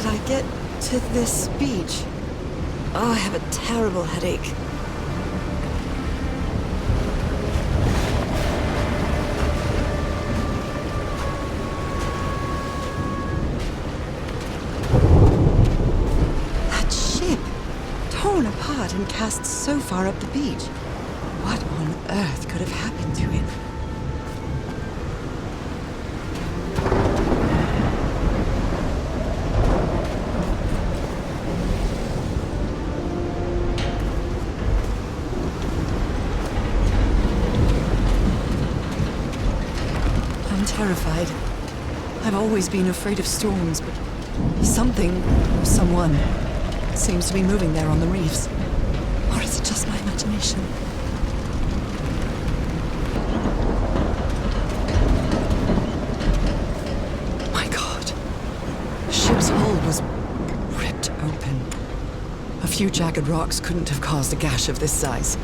did I get to this beach? Oh, I have a terrible headache. That ship! Torn apart and cast so far up the beach. What on earth could have happened to it? I'm terrified. I've always been afraid of storms, but something, or someone, seems to be moving there on the reefs. Or is it just my imagination? My God. The ship's hull was ripped open. A few jagged rocks couldn't have caused a gash of this size.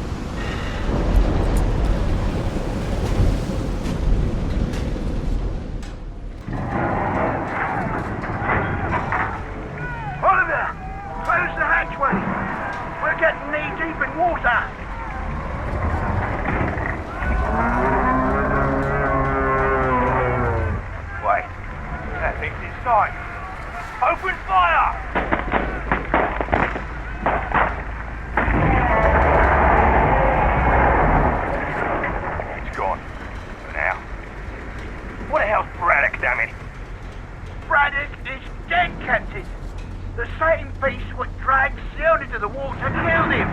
Open fire! It's gone. For now. What the hell's Braddock, damn it? Braddock is dead, Captain. The same beast what dragged Sion into the water killed him.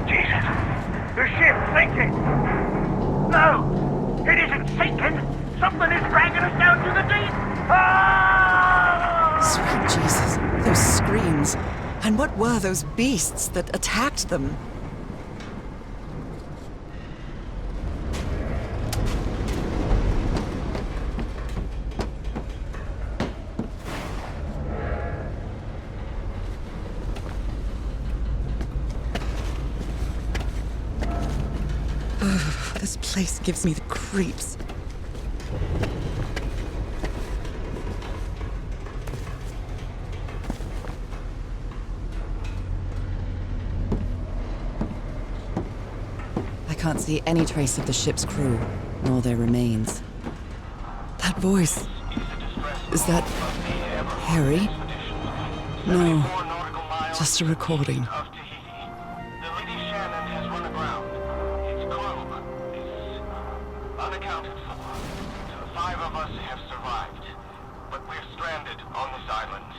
Jesus! The ship's sinking! No! It isn't sinking! Something is dragging us down to the deep! Ah! Sweet Jesus, those screams. And what were those beasts that attacked them? Ugh, this place gives me the creeps. I can't see any trace of the ship's crew, nor their remains. That voice... is that... Harry? No, just a recording. Unaccounted for. 5 of us have survived, but we're stranded on this island.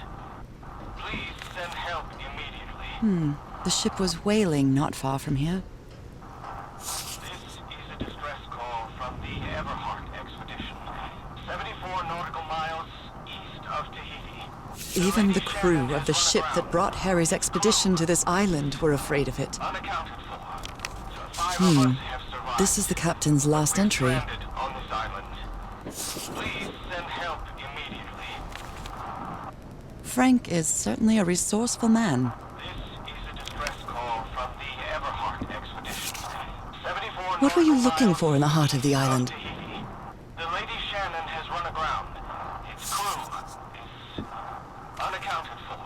Please send help immediately. The ship was whaling not far from here. This is a distress call from the Everhart expedition. 74 nautical miles east of Tahiti. Even the crew of the ship that brought Harry's expedition to this island were afraid of it. Unaccounted for. 5 of us have survived. This is the captain's last entry. Stranded on this island. Please send help immediately. Frank is certainly a resourceful man. This is a distress call from the Everhart expedition. 74 What were you nautical looking miles for in the heart of the east island? Tahiti. The Lady Shannon has run aground. Its crew is unaccounted for.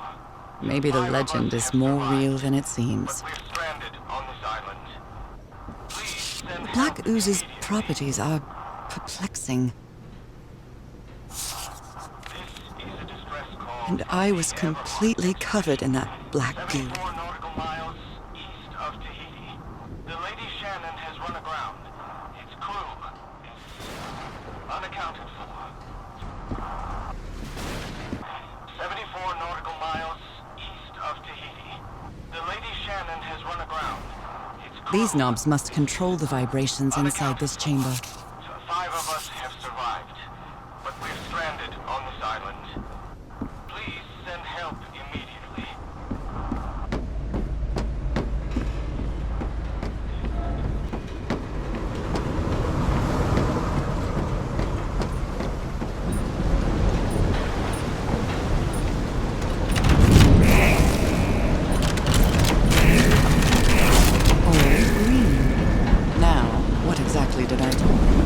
Maybe the 5 of legend us is have more survived, real than it seems. but we're stranded on this island. Please send Black help Ooze's immediately. properties are perplexing, This is a distress call and from I the was Everhart completely covered in that black goo. 74 nautical miles east of Tahiti. The Lady Shannon has run aground. Its crew is unaccounted for. 74 nautical miles east of Tahiti. The Lady Shannon has run aground. Its crew These knobs must control the vibrations inside this chamber. 5 of us have survived, but we're stranded on this island. Please send help immediately. All green. Now, what exactly did I do?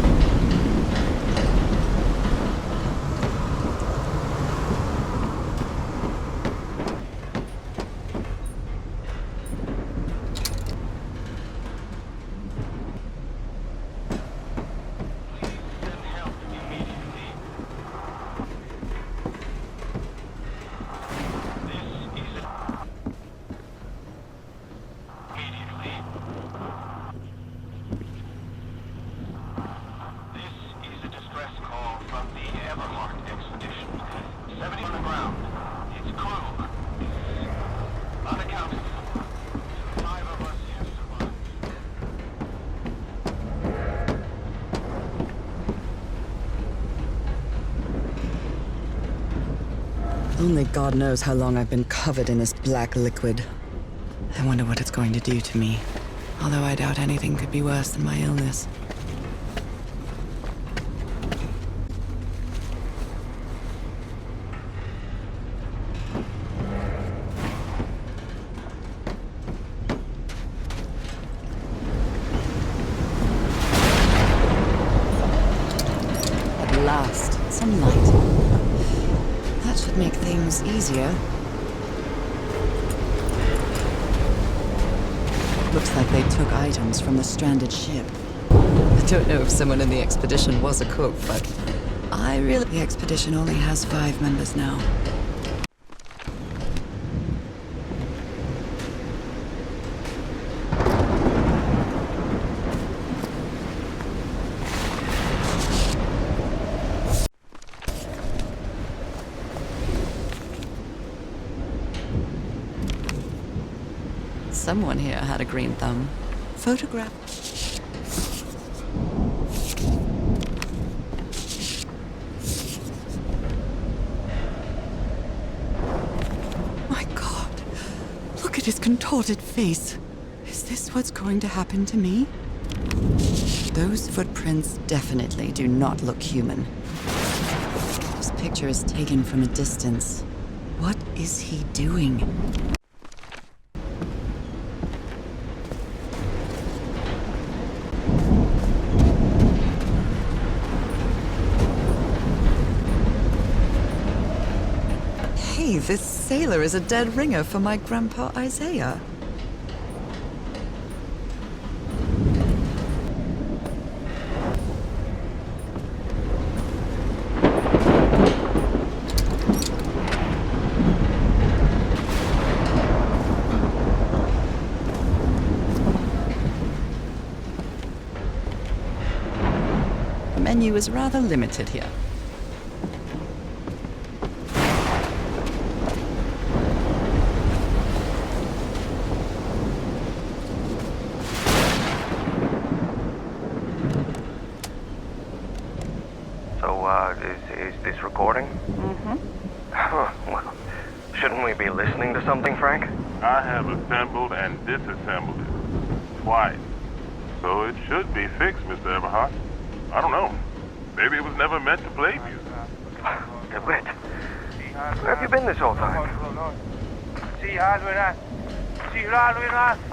Only God knows how long I've been covered in this black liquid. I wonder what it's going to do to me. Although I doubt anything could be worse than my illness. At last, some light. That should make things easier. Looks like they took items from the stranded ship. I don't know if someone in the expedition was a cook, but The expedition only has 5 members now. Someone here had a green thumb. Photograph. My God. Look at his contorted face. Is this what's going to happen to me? Those footprints definitely do not look human. This picture is taken from a distance. What is he doing? Hey, this sailor is a dead ringer for my grandpa Isaiah. The menu is rather limited here. Is this recording? Mm-hmm. Well, shouldn't we be listening to something, Frank? I have assembled and disassembled it twice. So it should be fixed, Mr. Everhart. I don't know. Maybe it was never meant to play music. DeWitt, where have you been this whole time?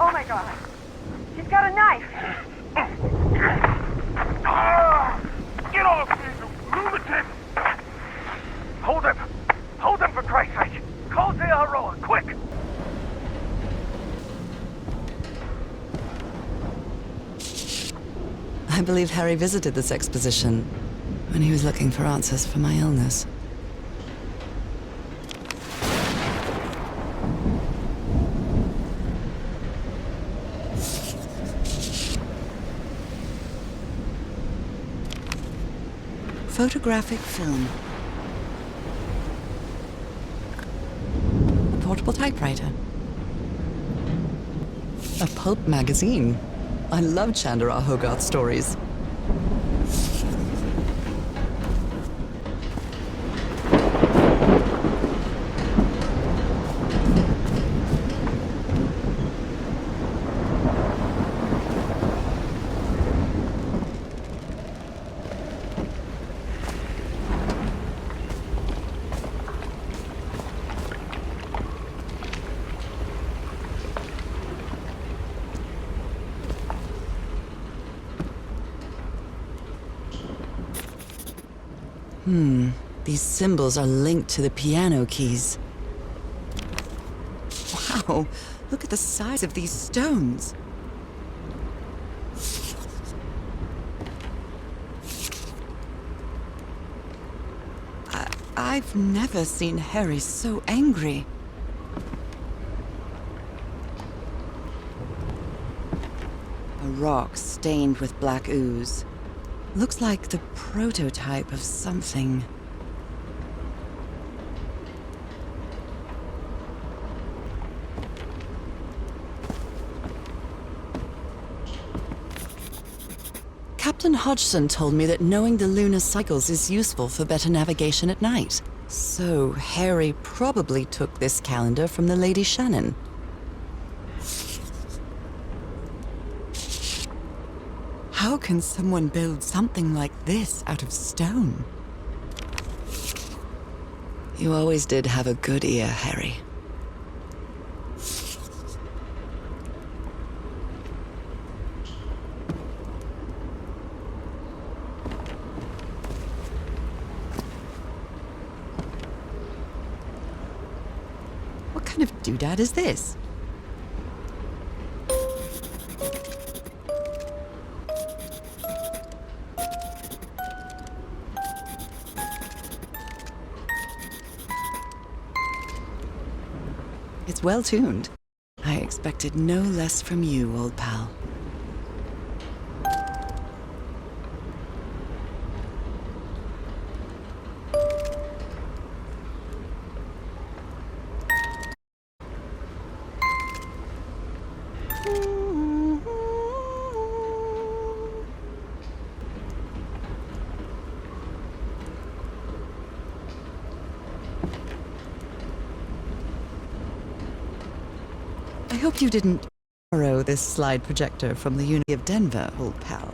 Oh my God. She's got a knife. Get off me, you lunatic! Hold him! Hold him, for Christ's sake! Call the Aroa, quick! I believe Harry visited this exposition when he was looking for answers for my illness. Photographic film. A portable typewriter. A pulp magazine. I love Chandra Hogarth stories. These symbols are linked to the piano keys. Wow, look at the size of these stones. I've never seen Harry so angry. A rock stained with black ooze. Looks like the prototype of something. Captain Hodgson told me that knowing the lunar cycles is useful for better navigation at night. So, Harry probably took this calendar from the Lady Shannon. How can someone build something like this out of stone? You always did have a good ear, Harry. What kind of doodad is this? It's well tuned. I expected no less from you, old pal. I hope you didn't borrow this slide projector from the University of Denver, old pal.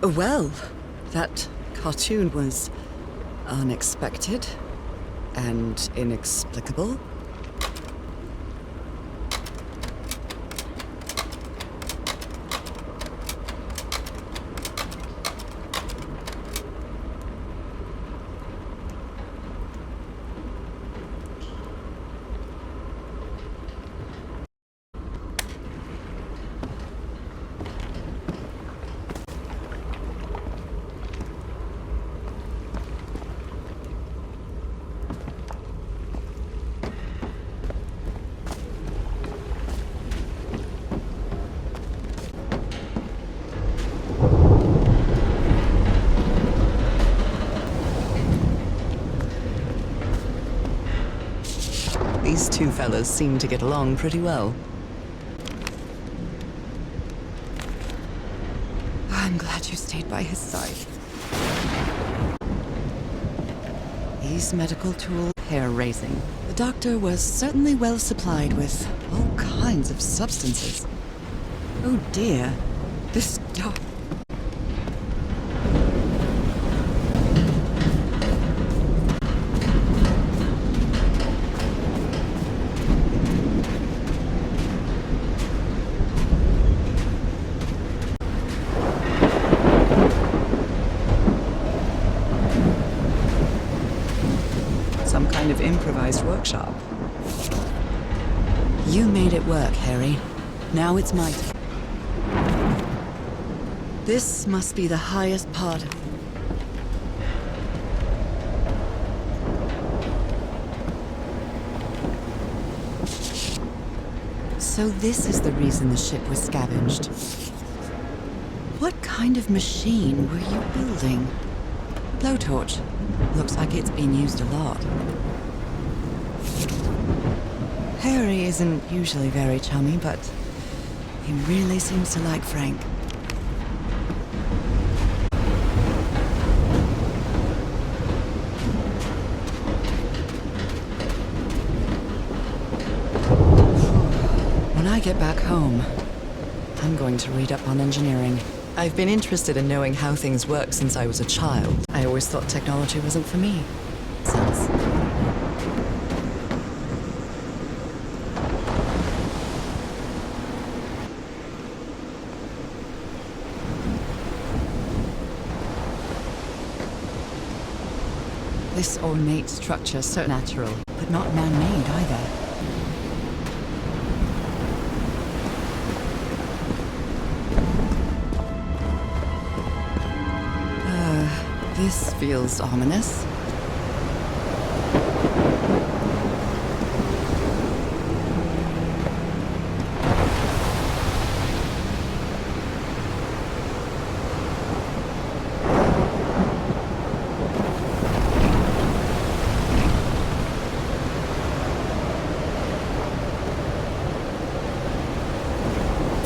Well, that cartoon was unexpected and inexplicable. These two fellas seem to get along pretty well. I'm glad you stayed by his side. These medical tools, hair raising. The doctor was certainly well supplied with all kinds of substances. Oh dear, this doc... Some kind of improvised workshop. You made it work, Harry. Now it's my turn. This must be the highest part of... So this is the reason the ship was scavenged. What kind of machine were you building? Blowtorch. Looks like it's been used a lot. Harry isn't usually very chummy, but he really seems to like Frank. When I get back home, I'm going to read up on engineering. I've been interested in knowing how things work since I was a child. I always thought technology wasn't for me. Sense. This ornate structure so natural, but not man-made either. This feels ominous.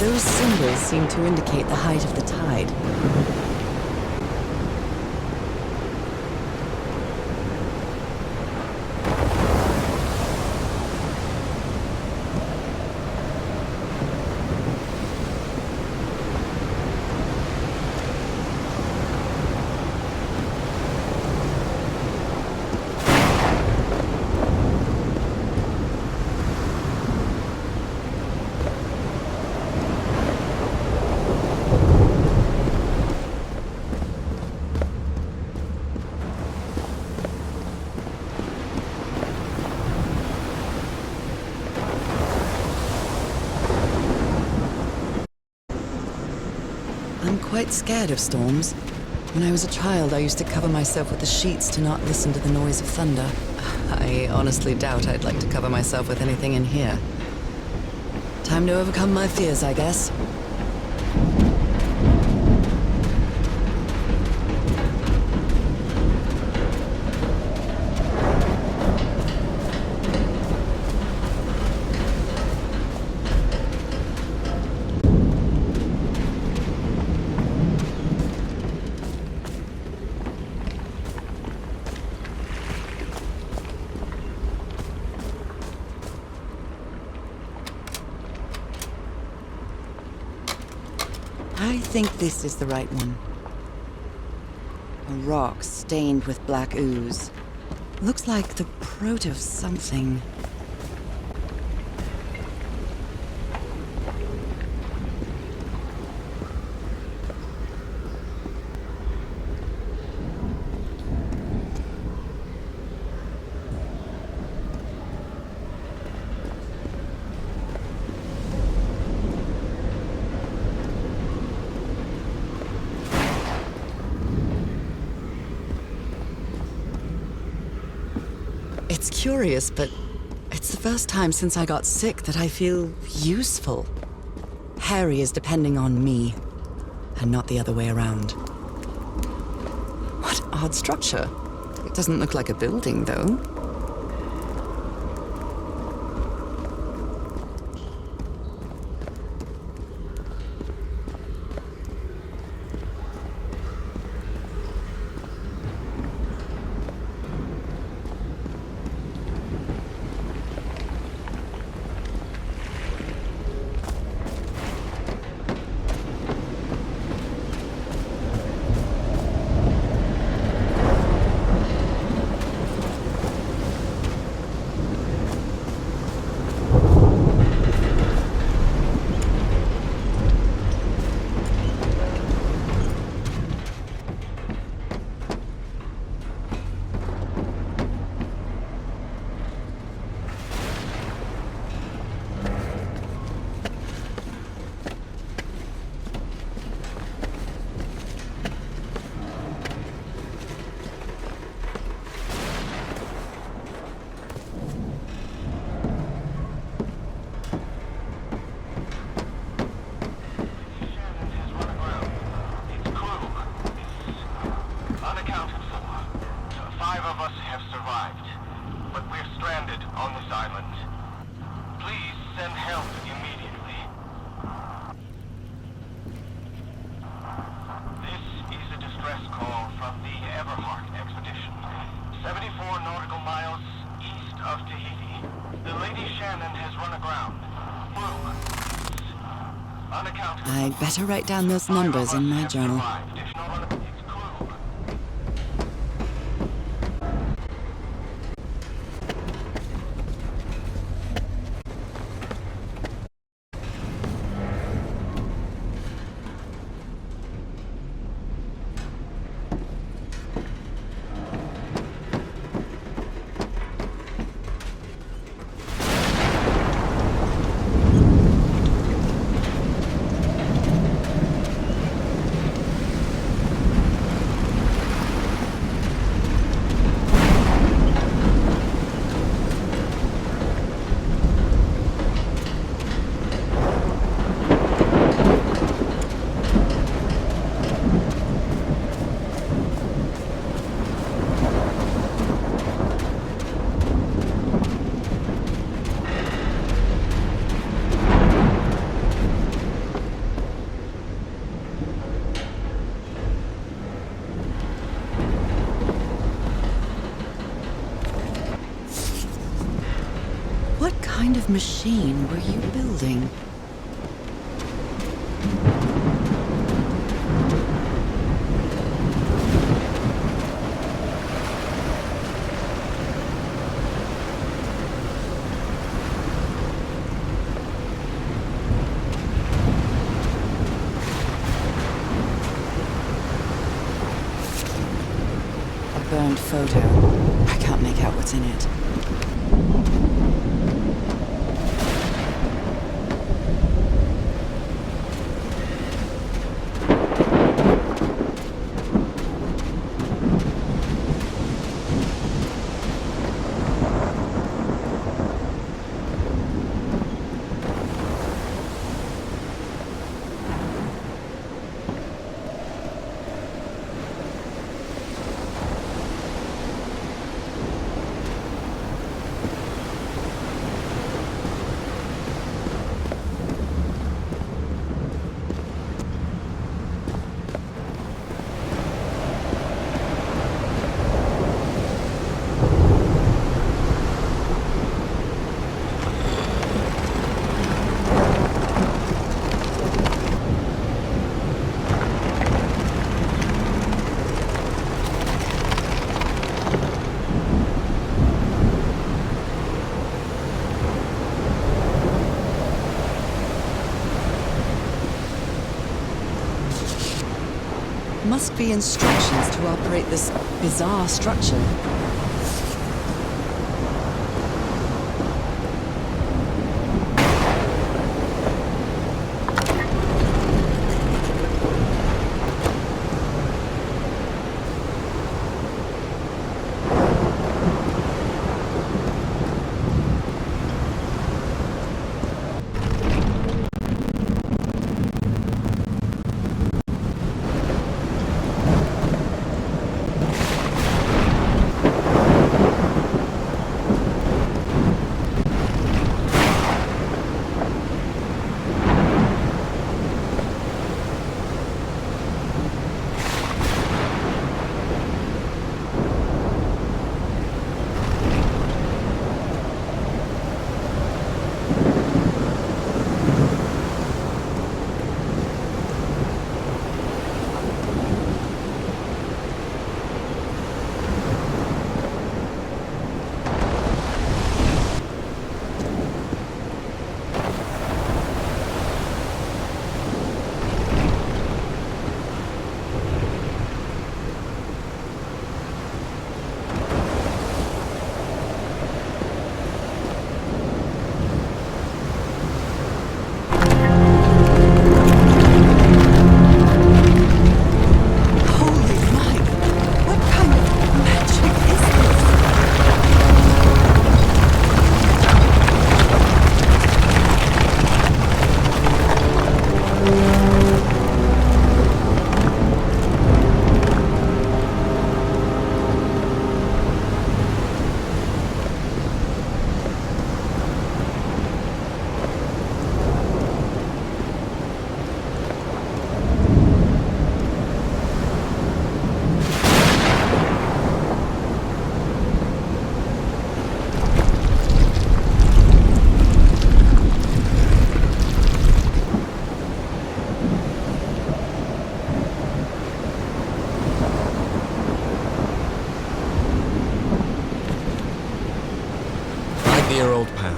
Those symbols seem to indicate the height of the tide. I'm quite scared of storms. When I was a child, I used to cover myself with the sheets to not listen to the noise of thunder. I honestly doubt I'd like to cover myself with anything in here. Time to overcome my fears, I guess. I think this is the right one. A rock stained with black ooze. Looks like the proto of something. It's curious, but it's the first time since I got sick that I feel useful. Harry is depending on me, and not the other way around. What odd structure. It doesn't look like a building, though. I'd better write down those numbers in my journal. kind of machine were you building? A burned photo. I can't make out what's in it. Must be instructions to operate this bizarre structure. Dear old pal,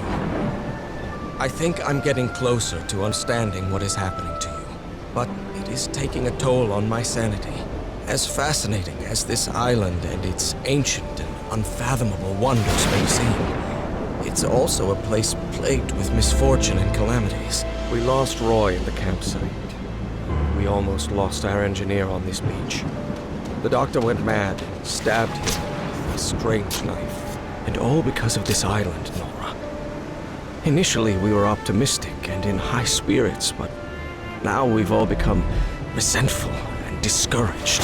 I think I'm getting closer to understanding what is happening to you, but it is taking a toll on my sanity. As fascinating as this island and its ancient and unfathomable wonders may seem, it's also a place plagued with misfortune and calamities. We lost Roy in the campsite. We almost lost our engineer on this beach. The doctor went mad and stabbed him with a strange knife. And all because of this island, Nora. Initially, we were optimistic and in high spirits, but now we've all become resentful and discouraged.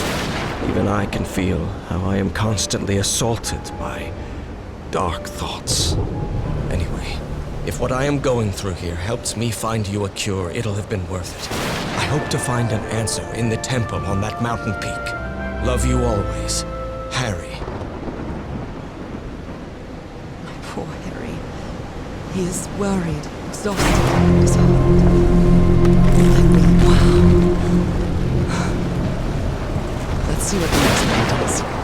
Even I can feel how I am constantly assaulted by dark thoughts. Anyway, if what I am going through here helps me find you a cure, it'll have been worth it. I hope to find an answer in the temple on that mountain peak. Love you always, Harry. Poor Harry. He is worried, exhausted, disheartened. Henry, wow. Let's see what the next one does.